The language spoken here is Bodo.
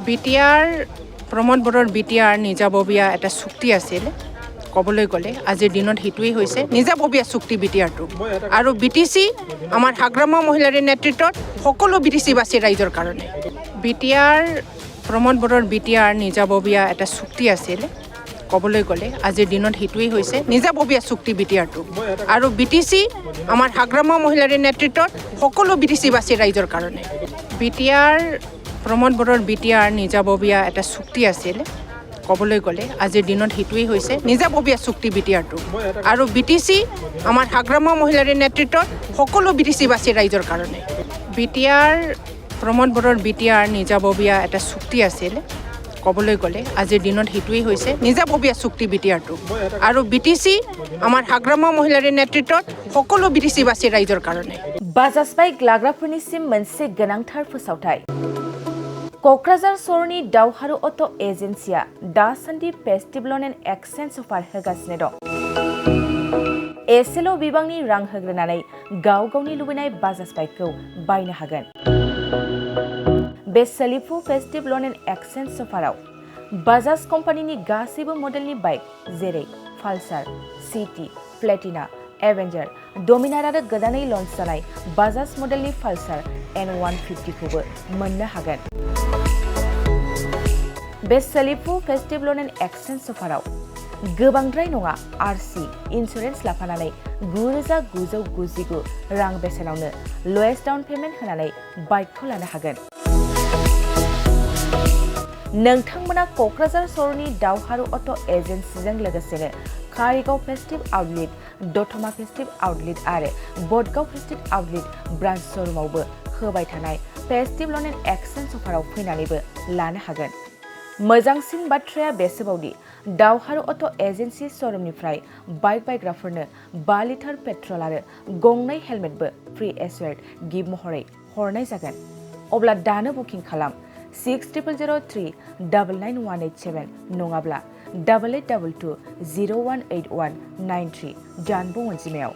BTR প্ৰমোদ বৰৰ BTR নিজাববীয়া এটা চুক্তি আছিল ক'বলৈ গ'লে আজিৰ দিনত হিতুই হৈছে নিজাববীয়া চুক্তি BTRটো আৰু BTC আমাৰ হাগ্ৰামা মহিলাৰ নেতৃত্বত সকলো BTCবাসী ৰাইজৰ কাৰণে BTR প্ৰমোদ বৰৰ BTR নিজাববীয়া এটা চুক্তি আছিল ক'বলৈ গ'লে আজিৰ দিনত হিতুই হৈছে নিজাববীয়া চুক্তি BTRটো আৰু BTC আমাৰ হাগ্ৰামা মহিলাৰ নেতৃত্বত সকলো BTCবাসী ৰাইজৰ কাৰণে BTR প্ৰমোদ বৰৰ BTR নিজাববীয়া এটা চুক্তি আছিল ক'বলৈ গ'লে আজিৰ দিনত হিতুই হৈছে নিজাববীয়া চুক্তি BTRটো আৰু BTC আমাৰ হাগ্ৰামা মহিলাৰ নেতৃত্বত সকলো BTCবাসী ৰাইজৰ কাৰণে BTR প্ৰমোদ বৰৰ BTR নিজাববীয়া এটা চুক্তি আছিল ক'বলৈ গ'লে আজিৰ দিনত হিতুই হৈছে নিজাববীয়া চুক্তি BTRটো আৰু BTC আমাৰ হাগ্ৰামা মহিলাৰ নেতৃত্বত সকলো BTCবাসী ৰাইজৰ কাৰণে बाजाज बाइक लाग्राफोरनिसिम मोनसे गोनांथार फोसावथाय क'क्राझार सहरनि दावहारु अट' एजेन्सिया दासान्दि फेस्टिभ ल'न एन्ड एक्सचेन्ज अफार होगासिनो दं एसेल' बिबांनि रां होग्रोनानै गाव गावनि लुबैनाय बाजाज बाइकखौ बायनो हागोन बे सोलिफु फेस्टिभ ल'न एन्ड एक्सचेन्ज अफाराव बाजाज कम्पानिनि गासैबो मडेलनि बाइक जेरै पालसार सिटी प्लेटिना एवेन्जार डमिनार आरो गोदानै लन्च जानाय बाजाज मडेलनि पालसार N150खौबो मोननो हागोन बे सोलिफु फेस्टिभ ल'न एन्ड एक्सचेन्ज अफाराव गोबांद्राय नङा आरसि इन्सुरेन्स लाफानानै 9,999 रां बेसेनावनो लवेस्ट डाउन पेमेन्ट होनानै बाइकखौ लानो हागोन नोंथांमोना क'क्राझार सहरनि दावहारु अट' एजेन्सिजों लोगोसेनो कारिगाव फेस्टिभ आउटलेट दतमा फेस्टिभ आउटलेट आरो बडगाव फेस्टिभ आउटलेट ब्रान्च श'रुमावबो होबाय थानाय फेस्टिभ ल'न एन्ड एक्सचेन्ज अफाराव फैनानैबो लानो हागोन मोजांसिन बाथ्राया बेसोबावदि दावहारु अट' एजेन्सि श'रुमनिफ्राय बाइक बायग्राफोरनो 5 लिटार पेट्रल आरो गंनै हेलमेटबो फ्रि एसुवेर्ड गिफ्ट महरै हरनाय जागोन अब्ला दानो बुकिं खालाम 6003991187 नङाब्ला 8822 018193 जानबुं अनजिमायाव